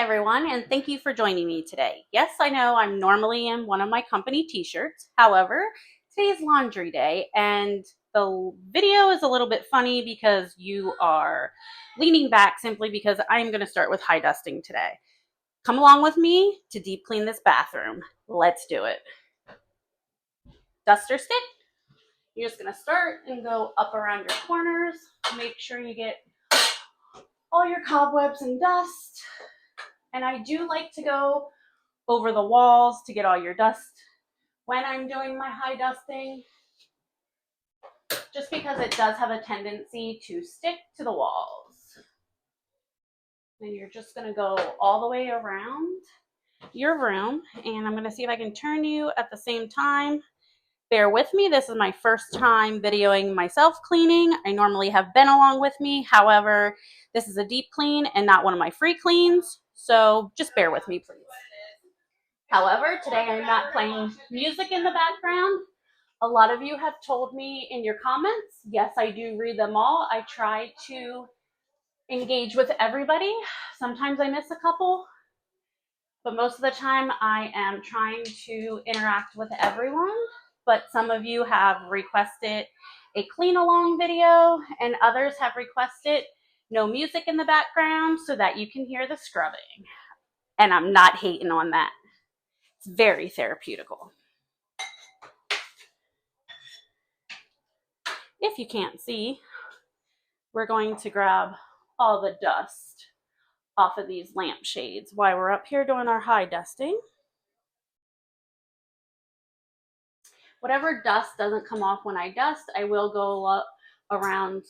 everyone, and thank you for joining me today. Yes, I know I'm normally in one of my company t-shirts. However, today's laundry day and the video is a little bit funny because you are leaning back simply because I'm going to start with high dusting today. Come along with me to deep clean this bathroom. Let's do it. Duster stick. You're just going to start and go up around your corners. Make sure you get all your cobwebs and dust. And I do like to go over the walls to get all your dust when I'm doing my high dusting, just because it does have a tendency to stick to the walls. And you're just going to go all the way around your room, and I'm going to see if I can turn you at the same time. Bear with me. This is my first time videoing myself cleaning. I normally have Ben along with me. However, this is a deep clean and not one of my free cleans. So just bear with me, please. However, today I'm not playing music in the background. A lot of you have told me in your comments. Yes, I do read them all. I try to engage with everybody. Sometimes I miss a couple, but most of the time I am trying to interact with everyone. But some of you have requested a clean along video, and others have requested no music in the background so that you can hear the scrubbing. And I'm not hating on that. It's very therapeutical. If you can't see, we're going to grab all the dust off of these lampshades while we're up here doing our high dusting. Whatever dust doesn't come off when I dust, I will go up around,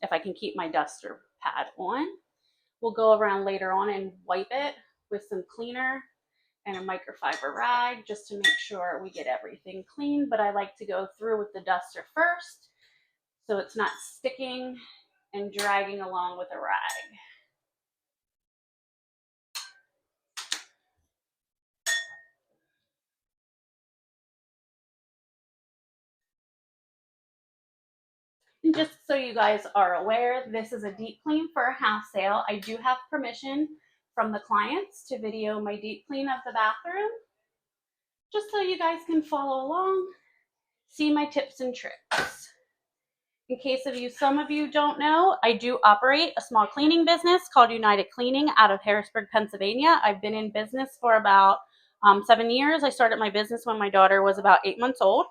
if I can keep my duster pad on. We'll go around later on and wipe it with some cleaner and a microfiber rag just to make sure we get everything clean. But I like to go through with the duster first so it's not sticking and dragging along with a rag. And just so you guys are aware, this is a deep clean for a house sale. I do have permission from the clients to video my deep clean of the bathroom, just so you guys can follow along, see my tips and tricks. In case of you, some of you don't know, I do operate a small cleaning business called United Cleaning out of Harrisburg, Pennsylvania. I've been in business for about 7 years. I started my business when my daughter was about 8 months old,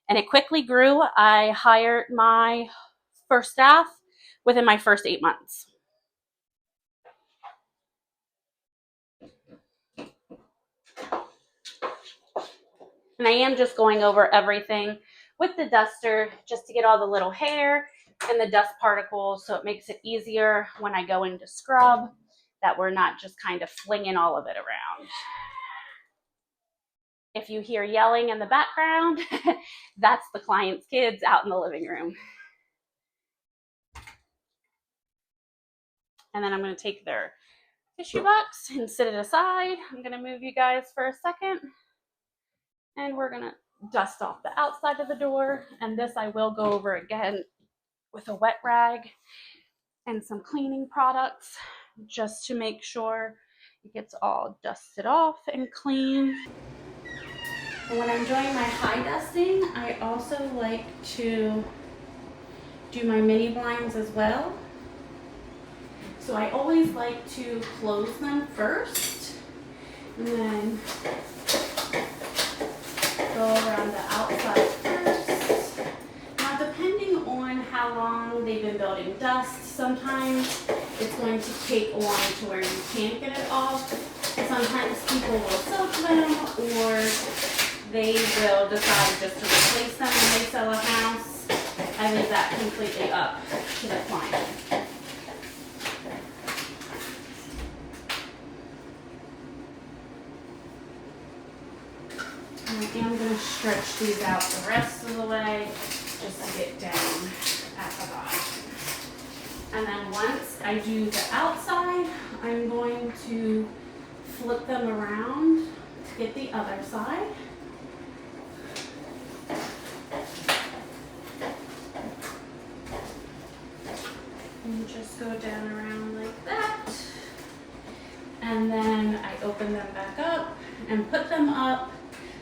and it quickly grew. I hired my first staff within my first 8 months. And I am just going over everything with the duster just to get all the little hair and the dust particles, so it makes it easier when I go into scrub, that we're not just kind of flinging all of it around. If you hear yelling in the background, that's the client's kids out in the living room. And then I'm going to take their tissue box and sit it aside. I'm going to move you guys for a second. And we're going to dust off the outside of the door. And this I will go over again with a wet rag and some cleaning products just to make sure it gets all dusted off and clean. And when I'm doing my high dusting, I also like to do my mini blinds as well. So I always like to close them first and then go around the outside first. Now, depending on how long they've been building dust, sometimes it's going to take a while to where you can't get it off. Sometimes people will soak them, or they will decide just to replace them when they sell a house. I leave that completely up to the client. I am going to stretch these out the rest of the way just to get down at the bottom. And then once I do the outside, I'm going to flip them around to get the other side. And just go down around like that. and then I open them back up and put them up.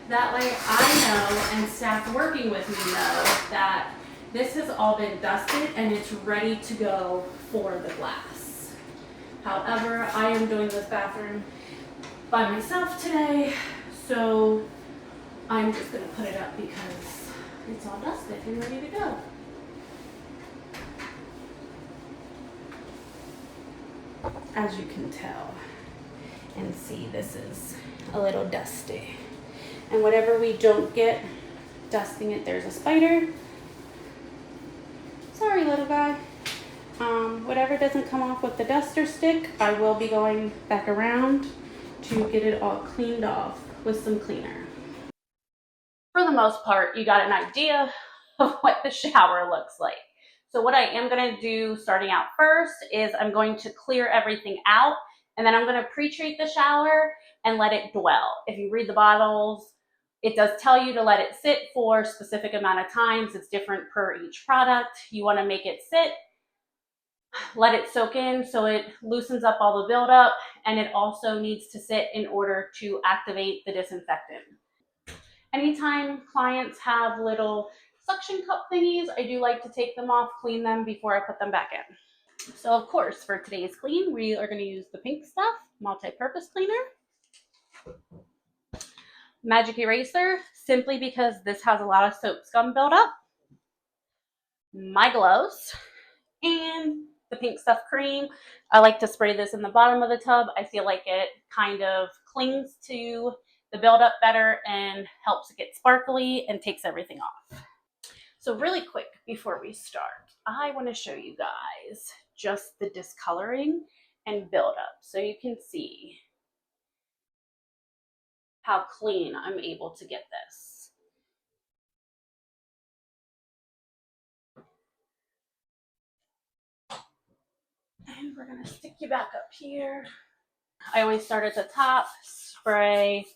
That way I know, and staff working with me know, that this has all been dusted and it's ready to go for the glass. However, I am doing this bathroom by myself today, so I'm just gonna put it up because it's all dusted and ready to go. As you can tell and see, this is a little dusty. And whatever we don't get dusting it, there's a spider. Sorry, little guy. Whatever doesn't come off with the duster stick, I will be going back around to get it all cleaned off with some cleaner. For the most part, you got an idea of what the shower looks like. So what I am going to do starting out first is I'm going to clear everything out, and then I'm going to pre-treat the shower and let it dwell. If you read the bottles, it does tell you to let it sit for a specific amount of times. It's different per each product. You want to make it sit, let it soak in so it loosens up all the buildup, and it also needs to sit in order to activate the disinfectant. Anytime clients have little suction cup thingies, I do like to take them off, clean them before I put them back in. So of course, for today's clean, we are going to use the pink stuff, multi-purpose cleaner. Magic eraser, simply because this has a lot of soap scum buildup. My gloves, and the pink stuff cream. I like to spray this in the bottom of the tub. I feel like it kind of clings to the buildup better and helps it get sparkly and takes everything off. So really quick before we start, I want to show you guys just the discoloring and buildup so you can see how clean I'm able to get this. And we're going to stick you back up here. I always start at the top, spray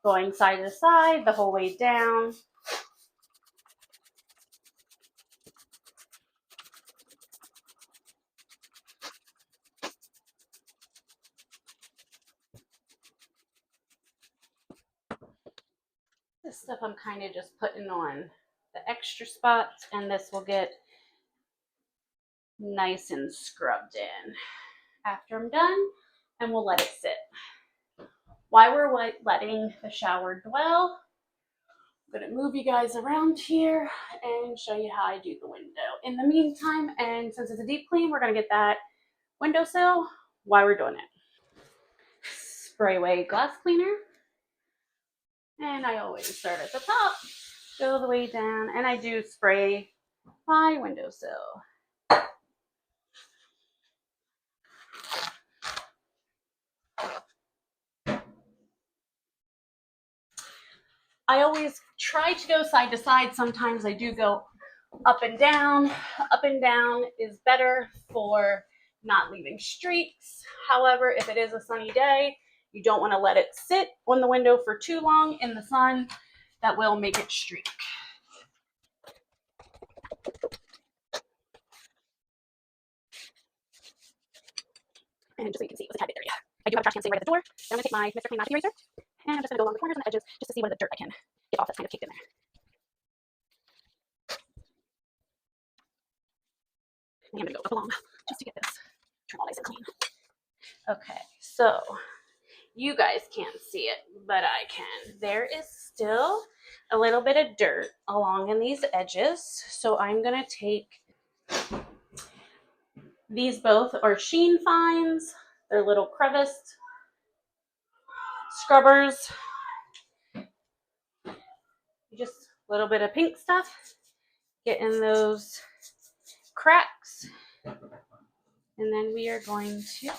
going side to side the whole way down. This stuff I'm kind of just putting on the extra spots, and this will get nice and scrubbed in after I'm done, and we'll let it sit. While we're letting the shower dwell, I'm going to move you guys around here and show you how I do the window. In the meantime, and since it's a deep clean, we're going to get that windowsill while we're doing it. Spray away glass cleaner. And I always start at the top, go the way down, and I do spray my windowsill. I always try to go side to side. Sometimes I do go up and down. Up and down is better for not leaving streaks. However, if it is a sunny day, you don't want to let it sit on the window for too long in the sun. That will make it streak. And just so you can see, it was a tad bit dirty. I do have a trash can sitting right at the door. So I'm going to take my Mr. Clean Magic Eraser, and I'm just going to go along the corners and the edges just to see what the dirt I can get off that's kind of caked in there. And I'm going to go up along just to get this trim all nice and clean. Okay, so you guys can't see it, but I can. There is still a little bit of dirt along in these edges, so I'm going to take these. Both are Sheen Fines. They're little creviced scrubbers. Just a little bit of pink stuff. Get in those cracks. And then we are going to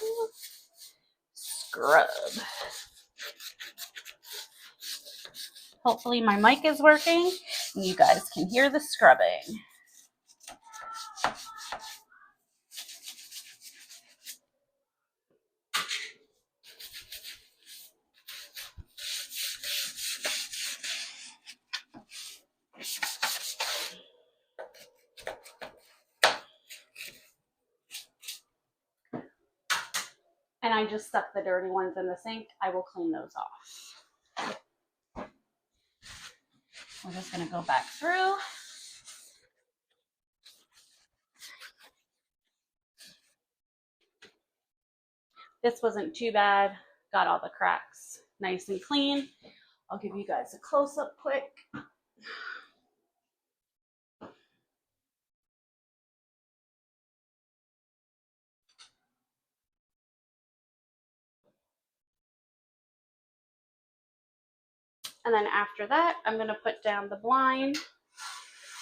scrub. Hopefully my mic is working and you guys can hear the scrubbing. And I just stuck the dirty ones in the sink. I will clean those off. We're just going to go back through. This wasn't too bad. Got all the cracks nice and clean. I'll give you guys a close-up quick. And then after that, I'm going to put down the blind.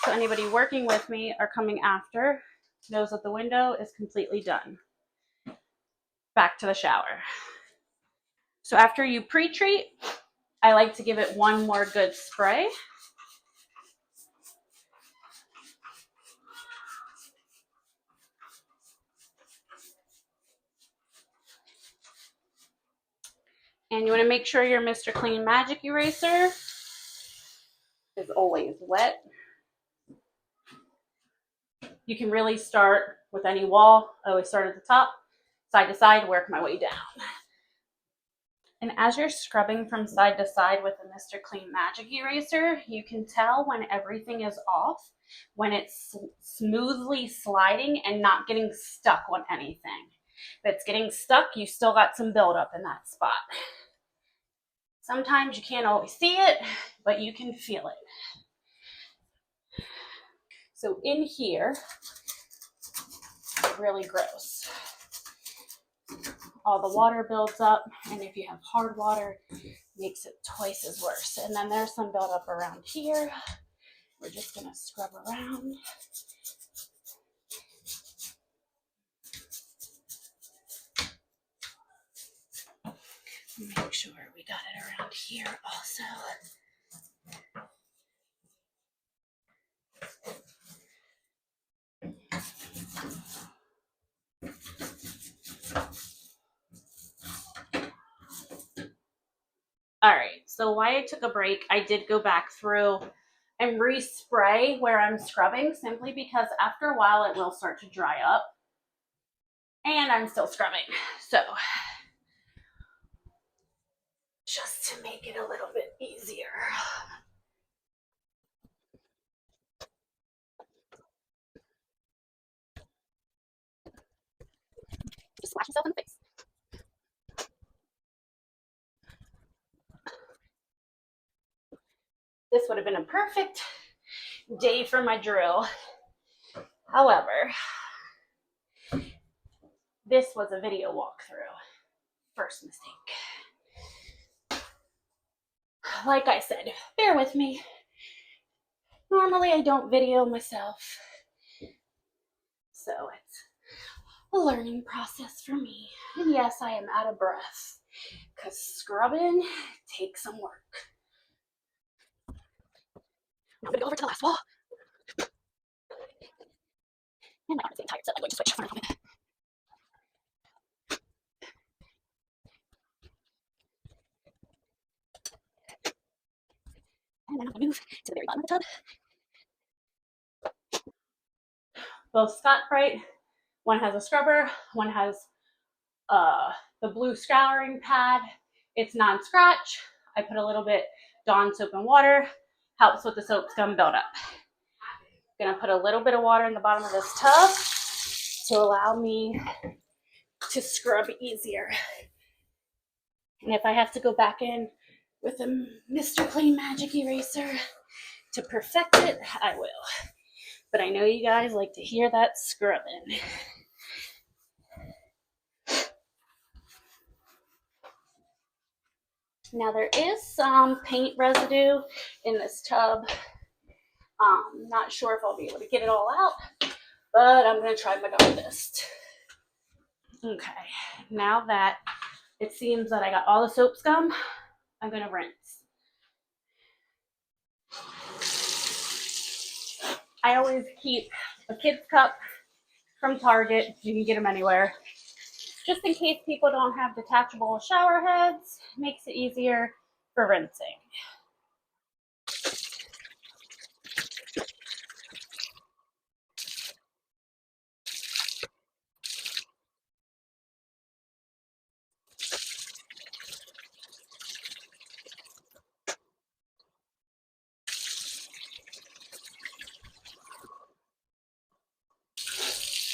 So anybody working with me or coming after knows that the window is completely done. Back to the shower. So after you pre-treat, I like to give it one more good spray. And you want to make sure your Mr. Clean Magic Eraser is always wet. You can really start with any wall. I always start at the top, side to side, work my way down. And as you're scrubbing from side to side with the Mr. Clean Magic Eraser, you can tell when everything is off, when it's smoothly sliding and not getting stuck on anything. If it's getting stuck, you still got some buildup in that spot. Sometimes you can't always see it, but you can feel it. So in here, really gross. All the water builds up, and if you have hard water, it makes it twice as worse. And then there's some buildup around here. We're just gonna scrub around. Make sure we got it around here also. All right, so while I took a break, I did go back through and respray where I'm scrubbing, simply because after a while it will start to dry up, and I'm still scrubbing. So just to make it a little bit easier. Just slash yourself in the face. This would have been a perfect day for my drill. However, this was a video walkthrough. First mistake. Like I said, bear with me. Normally I don't video myself, so it's a learning process for me. And yes, I am out of breath because scrubbing takes some work. I'm gonna go over to the last wall. And my arm is getting tired, so I'm going to switch for a moment. And then I'm gonna move to the very bottom of the tub. Both Scotch-Brite, one has a scrubber, one has the blue scouring pad. It's non-scratch. I put a little bit Dawn soap and water, helps with the soap scum buildup. I'm gonna put a little bit of water in the bottom of this tub to allow me to scrub easier. And if I have to go back in with a Mr. Clean Magic Eraser to perfect it, I will. But I know you guys like to hear that scrubbing. Now there is some paint residue in this tub. Not sure if I'll be able to get it all out, but I'm gonna try my darndest. Okay, now that it seems that I got all the soap scum, I'm gonna rinse. I always keep a kid's cup from Target. You can get them anywhere. Just in case people don't have detachable shower heads, makes it easier for rinsing.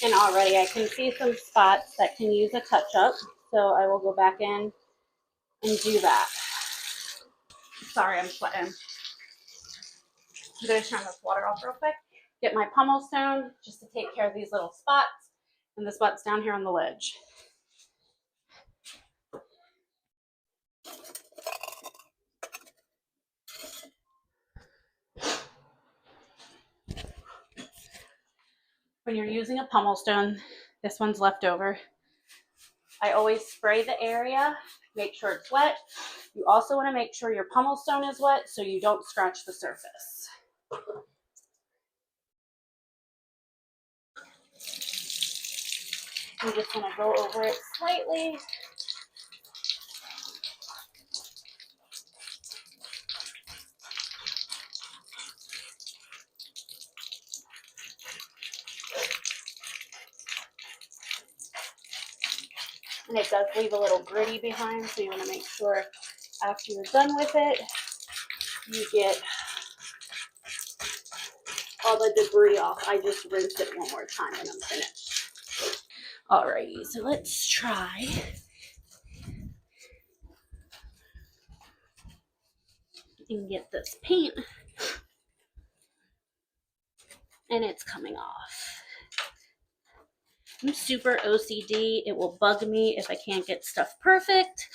And already I can see some spots that can use a touch up. So I will go back in and do that. Sorry, I'm sweating. I'm going to turn this water off real quick. Get my pummel stone just to take care of these little spots and the spots down here on the ledge. When you're using a pummel stone, this one's left over. I always spray the area, make sure it's wet. You also want to make sure your pummel stone is wet so you don't scratch the surface. You just want to go over it slightly. And it does leave a little gritty behind, so you want to make sure after you're done with it, you get all the debris off. I just rinse it one more time and I'm finished. Alrighty, so let's try and get this paint. And it's coming off. I'm super OCD. It will bug me if I can't get stuff perfect.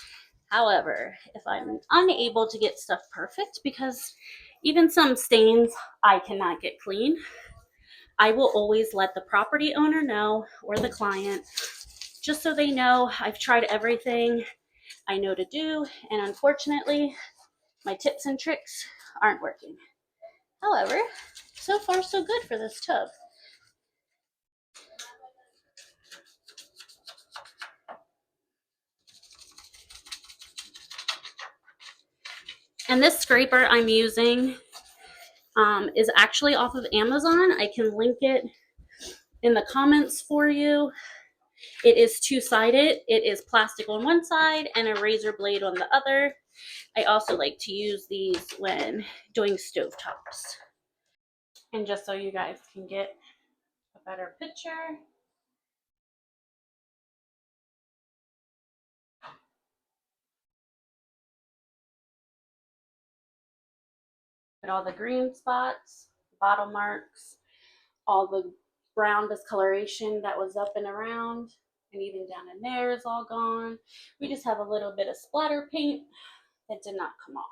However, if I'm unable to get stuff perfect, because even some stains I cannot get clean, I will always let the property owner know, or the client, just so they know I've tried everything I know to do, and unfortunately, my tips and tricks aren't working. However, so far so good for this tub. And this scraper I'm using is actually off of Amazon. I can link it in the comments for you. It is two-sided. It is plastic on one side and a razor blade on the other. I also like to use these when doing stovetops. And just so you guys can get a better picture, at all the green spots, bottle marks, all the brown discoloration that was up and around, and even down in there is all gone. We just have a little bit of splatter paint that did not come off.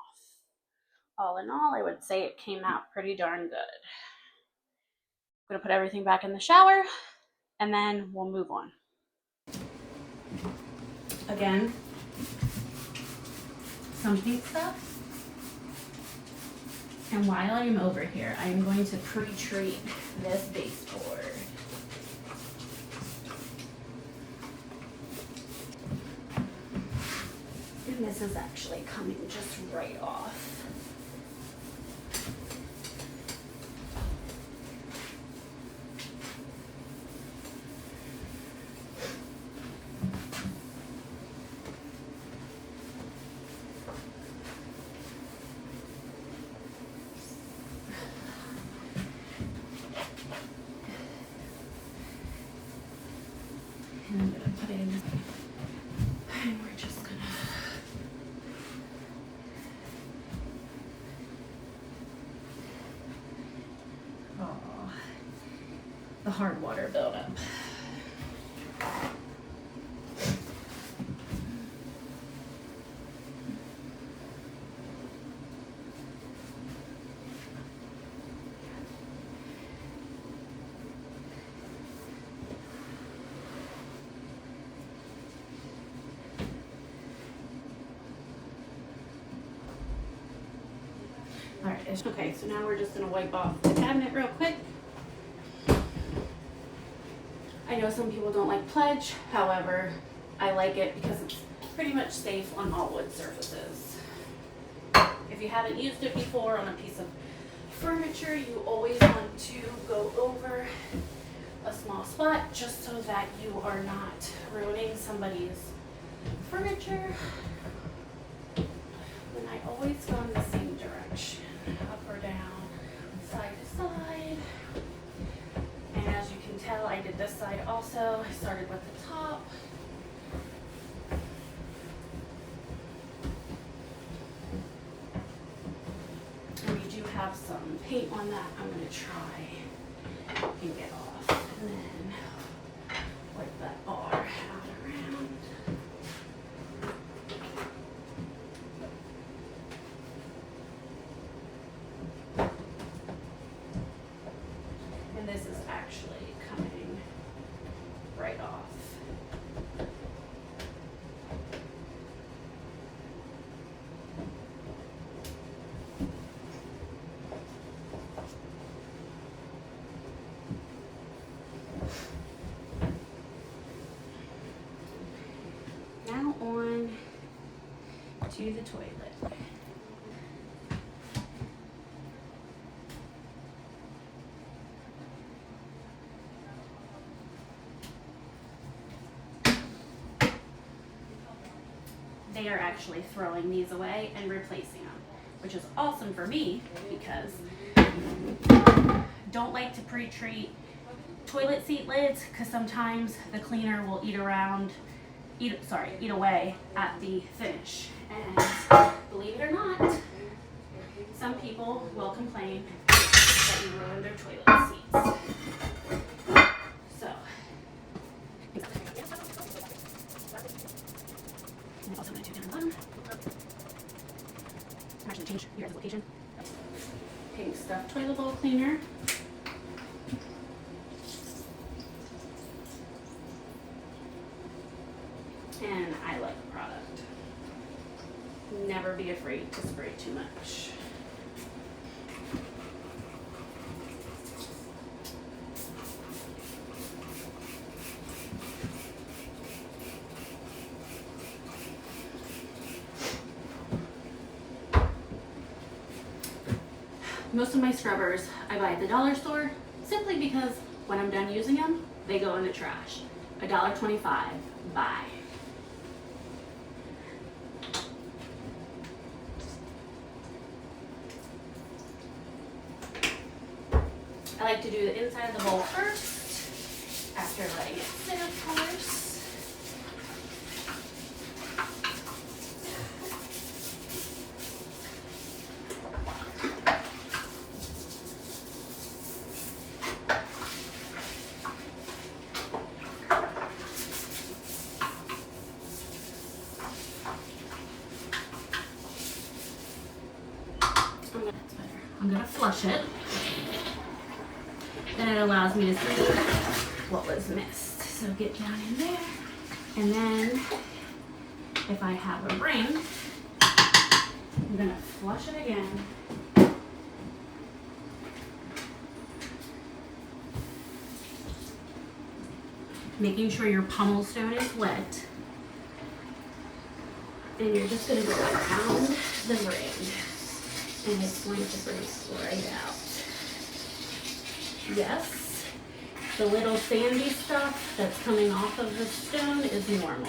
All in all, I would say it came out pretty darn good. I'm gonna put everything back in the shower and then we'll move on. Again, some pink stuff. And while I'm over here, I'm going to pre-treat this baseboard. And this is actually coming just right off. And I'm gonna put it in, and we're just gonna the hard water buildup. All right, okay, so now we're just gonna wipe off the cabinet real quick. I know some people don't like Pledge, however, I like it because it's pretty much safe on all wood surfaces. If you haven't used it before on a piece of furniture, you always want to go over a small spot just so that you are not ruining somebody's furniture. And I always go in the same direction, up or down, side to side. And as you can tell, I did this side have some paint on that I'm going to try and get off. And then wipe that bar out around. And this is actually coming right off. Now on to the toilet. They are actually throwing these away and replacing them, which is awesome for me because I don't like to pre-treat toilet seat lids because sometimes the cleaner will eat away at the finish. And believe it or not, some people will complain that you ruined their toilet seats. So, and also I'm going to do down the bottom. I'm actually change your guys' location. Pink Stuff Toilet Bowl Cleaner. And I like the product. Never be afraid to spray too much. Most of my scrubbers I buy at the dollar store simply because when I'm done using them, they go in the trash. $1.25. Bye. I like to do the inside of the bowl first, after letting it sit, of course. I'm going to flush it. Then it allows me to see what was missed. So get down in there. And then if I have a ring, I'm going to flush it again. Making sure your pummel stone is wet. And you're just going to go around the ring. And it's going to bring right out. Yes, the little sandy stuff that's coming off of the stone is normal.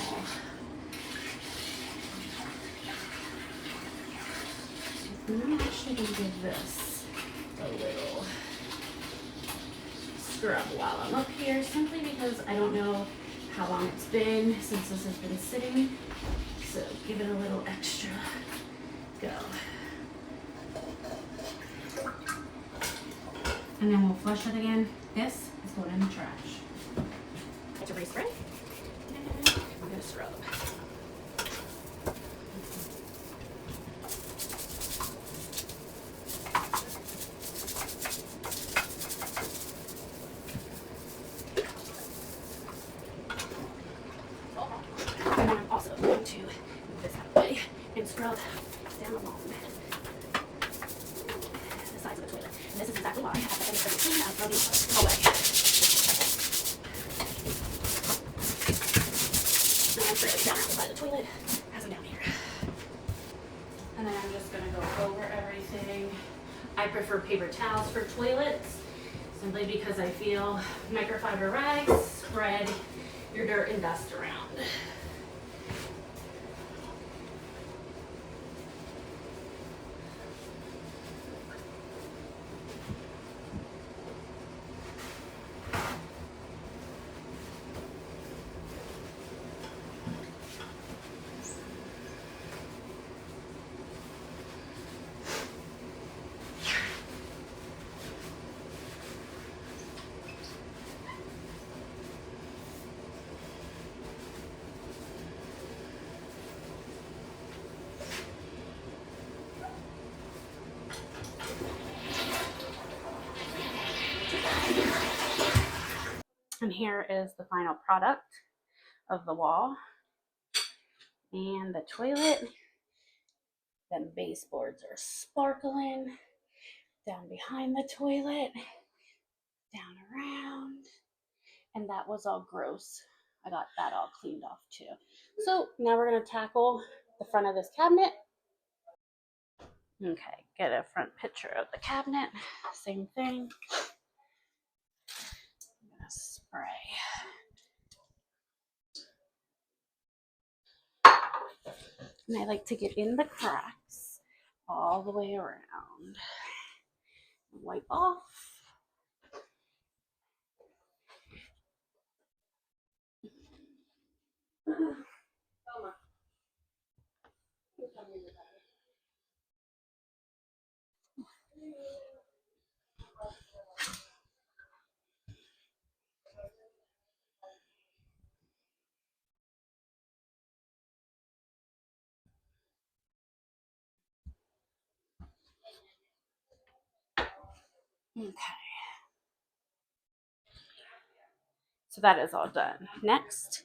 I'm actually going to give this a little scrub while I'm up here, simply because I don't know how long it's been since this has been sitting. So give it a little extra go. And then we'll flush it again. This is going in the trash. It's a respray. And I'm going to scrub. And I'm also going to move this out of the way and scrub down along the sides of the toilet. And this is exactly why at the end of every clean, I'm rubbing away. And I'm fairly down on the side of the toilet as I'm down here. And then I'm just going to go over everything. I prefer paper towels for toilets, simply because I feel microfiber rags spread your dirt and dust around. And here is the final product of the wall and the toilet. Then baseboards are sparkling down behind the toilet, down around, and that was all gross. I got that all cleaned off too. So now we're going to tackle the front of this cabinet. Okay, get a front picture of the cabinet. Same thing. I'm going to spray. And I like to get in the cracks all the way around. Wipe off. Okay. So that is all done. Next,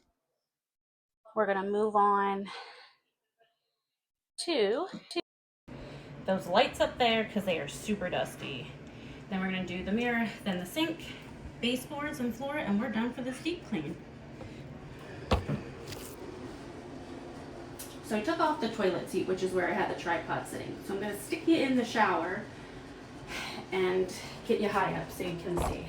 we're going to move on to those lights up there because they are super dusty. Then we're going to do the mirror, then the sink, baseboards, and floor, and we're done for this deep clean. So I took off the toilet seat, which is where I had the tripod sitting. So I'm going to stick you in the shower and get you high up so you can see.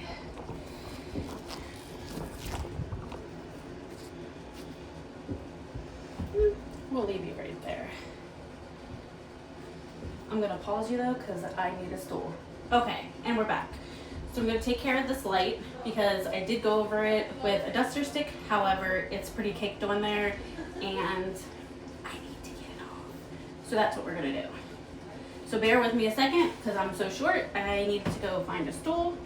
We'll leave you right there. I'm going to pause you though because I need a stool. Okay, and we're back. So I'm going to take care of this light because I did go over it with a duster stick. However, it's pretty caked on there and I need to get it off. So that's what we're going to do. So bear with me a second because I'm so short. I need to go find a stool.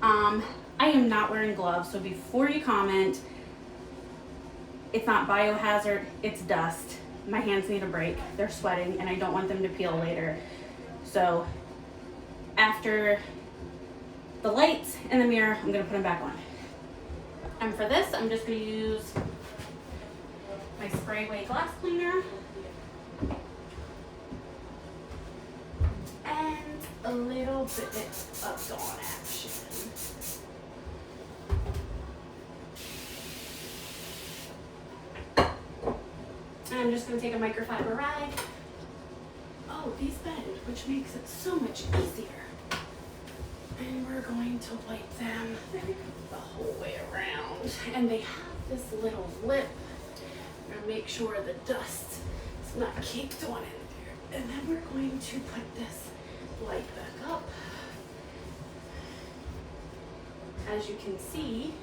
I am not wearing gloves, so before you comment, it's not biohazard, it's dust. My hands need a break. They're sweating and I don't want them to peel later. So after the lights and the mirror, I'm gonna put them back on. And for this, I'm just gonna use my Sprayway glass cleaner and a little bit of Dawn Action. And I'm just going to take a microfiber rag. Oh, these bend, which makes it so much easier. And we're going to wipe them the whole way around. And they have this little lip. I'm going to make sure the dust is not caked on in there. And then we're going to put this light back up. As you can see,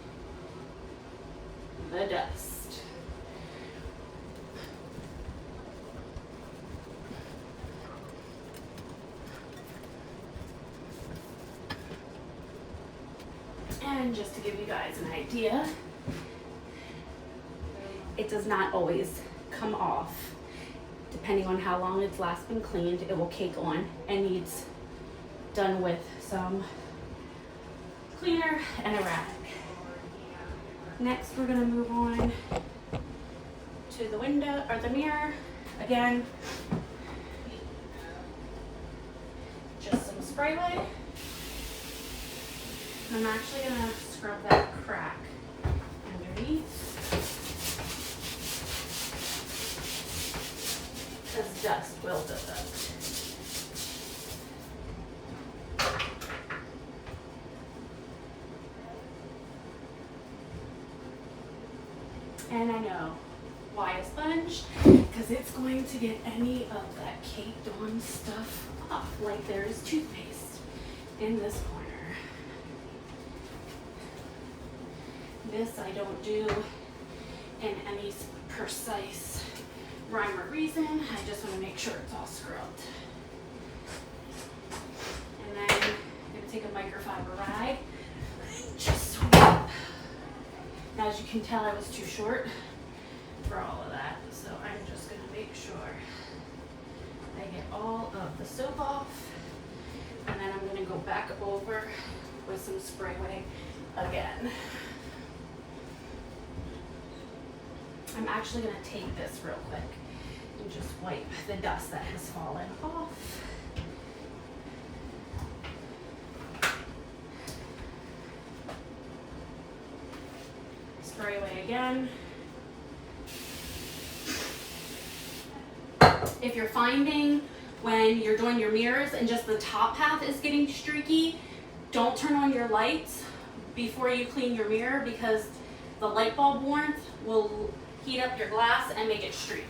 the dust. And just to give you guys an idea, it does not always come off. Depending on how long it's last been cleaned, it will cake on and needs done with some cleaner and a rag. Next, we're going to move on to the window or the mirror. Again, just some Sprayway. I'm actually going to scrub that crack underneath because dust will build up. And I know why a sponge, because it's going to get any of that caked on stuff off, like there is toothpaste in this corner. This I don't do in any precise rhyme or reason. I just want to make sure it's all scrubbed. And then I'm going to take a microfiber rag and just sweep. Now, as you can tell, I was too short for all of that. So I'm just going to make sure I get all of the soap off. And then I'm going to go back over with some Sprayway again. I'm actually going to take this real quick and just wipe the dust that has fallen off. Spray away again. If you're finding when you're doing your mirrors and just the top half is getting streaky, don't turn on your lights before you clean your mirror, because the light bulb warmth will heat up your glass and make it streak.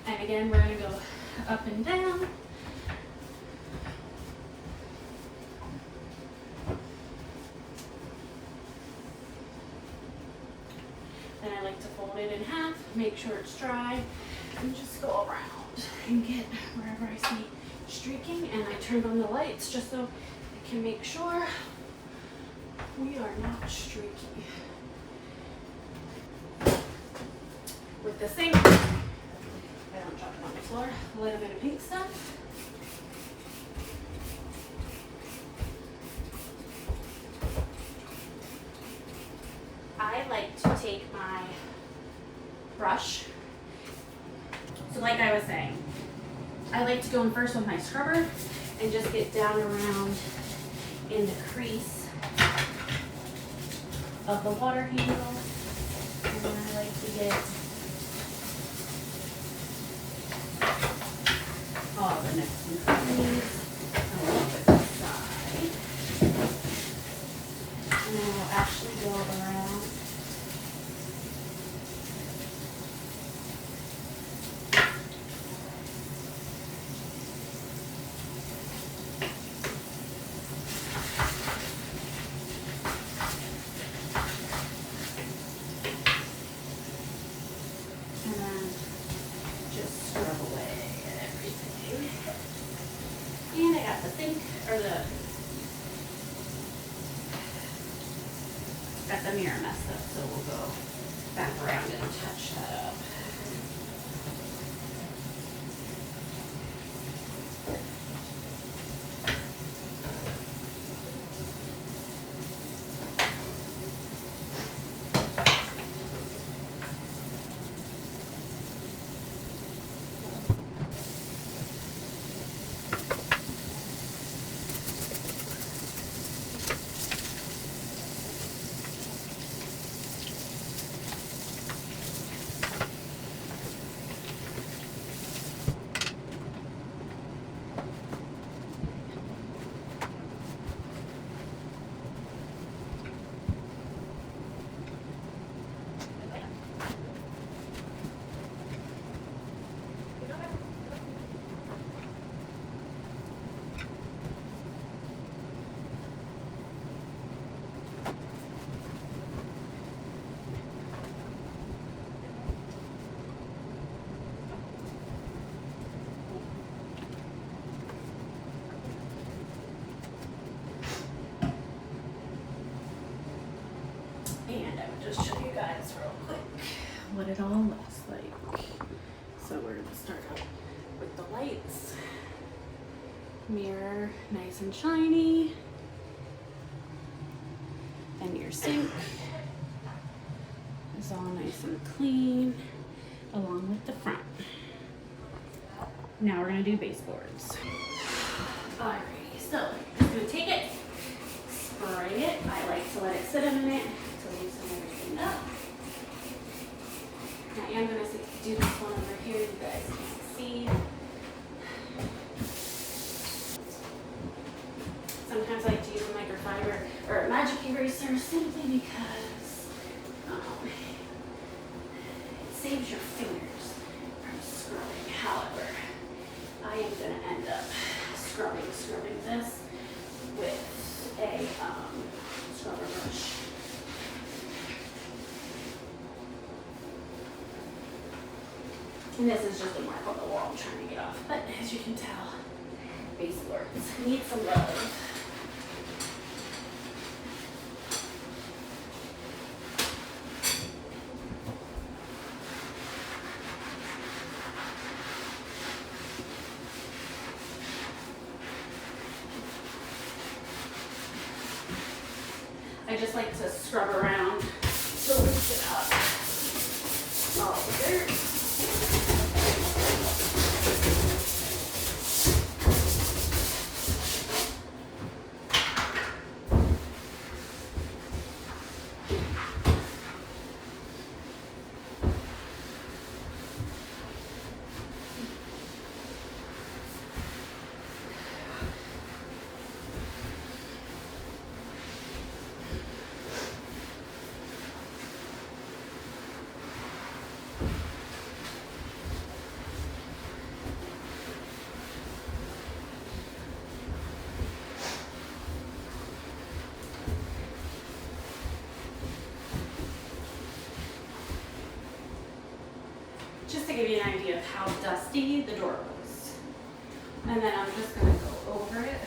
And again, we're going to go up and down. Then I like to fold it in half, make sure it's dry, and just go around and get wherever I see streaking. And I turned on the lights just so I can make sure we are not streaky. With the sink, I don't drop it on the floor, a little bit of pink stuff. I like to take my brush. So like I was saying, I like to go in first with my scrubber and just get down around in the crease of the water handle. And then I like to get all the nooks and crannies along with the side. And then we'll actually go around. And then just scrub away everything. And I got the sink, or got the mirror messed up, so we'll go back around and touch that up. And I would just show you guys real quick what it all looks like. So we're going to start out with the lights. Mirror nice and shiny. And your sink is all nice and clean, along with the front. Now we're going to do baseboards. Alrighty, so I'm going to take it, spray it. I like to let it sit a minute to loosen everything up. I am going to do this one over here, you guys can see. Sometimes I like to use a microfiber or a magic eraser simply because it saves your fingers from scrubbing. However, I am going to end up scrubbing this with a scrubber brush. And this is just a mark on the wall I'm trying to get off. But as you can tell, baseboards need some love. I I just like to scrub around to loosen up all the dirt. Just to give you an idea of how dusty the door was. And then I'm just going to go over it.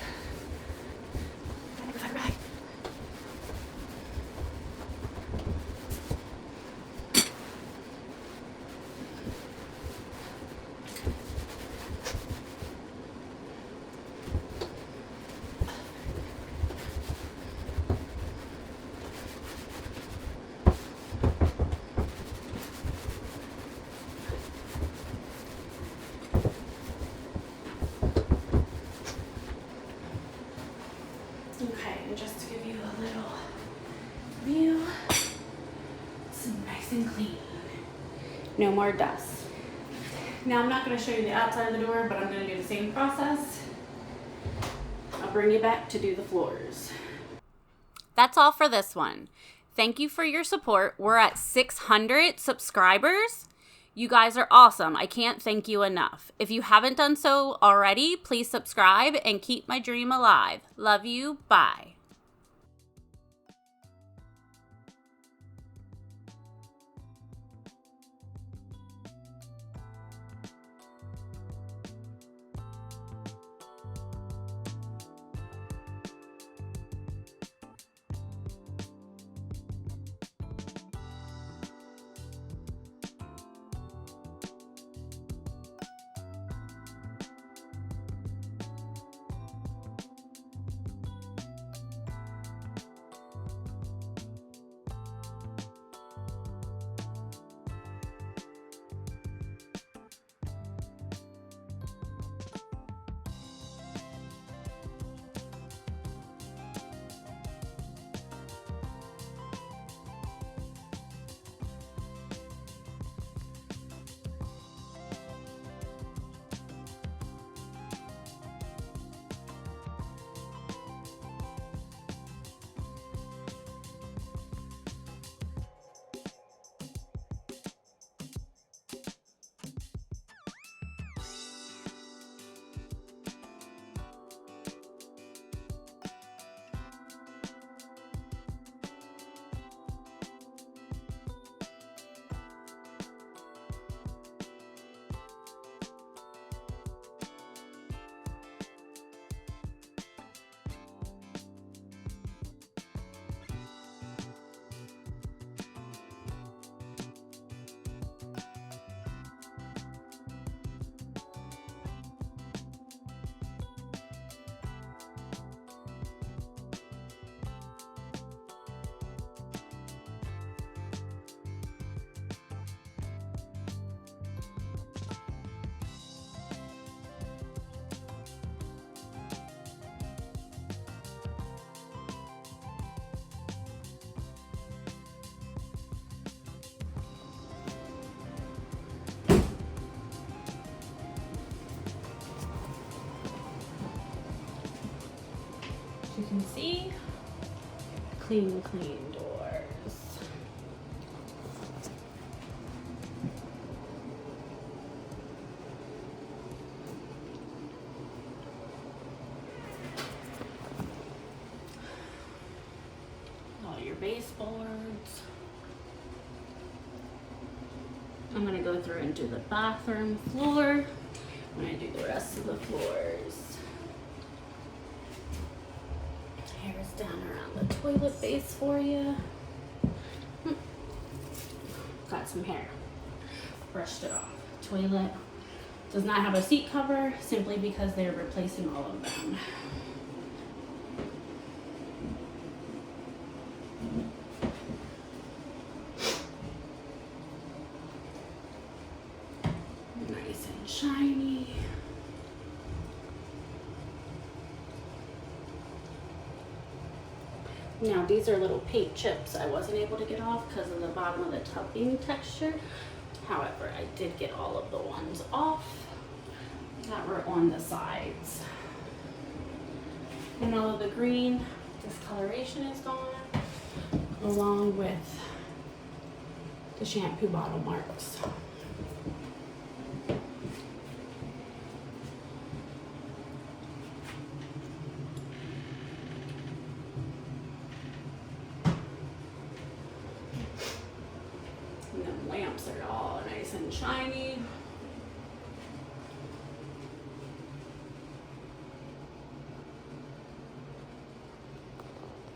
Okay, and just to give you a little view, it's nice and clean. No more dust. Now I'm not going to show you the outside of the door, but I'm going to do the same process. I'll bring you back to do the floors. That's all for this one. Thank you for your support. We're at 600 subscribers. You guys are awesome. I can't thank you enough. If you haven't done so already, please subscribe and keep my dream alive. Love you. Bye. You can see clean doors. All your baseboards. I'm gonna go through and do the bathroom floor. I'm gonna do the rest of the floors. Hairs down around the toilet base for you. Got some hair. Brushed it off. Toilet does not have a seat cover simply because they're replacing all of them. and shiny. Now these are little paint chips I wasn't able to get off because of the bottom of the tub being textured. However, I did get all of the ones off that were on the sides. And all of the green discoloration is gone, along with the shampoo bottle marks. And the lamps are all nice and shiny.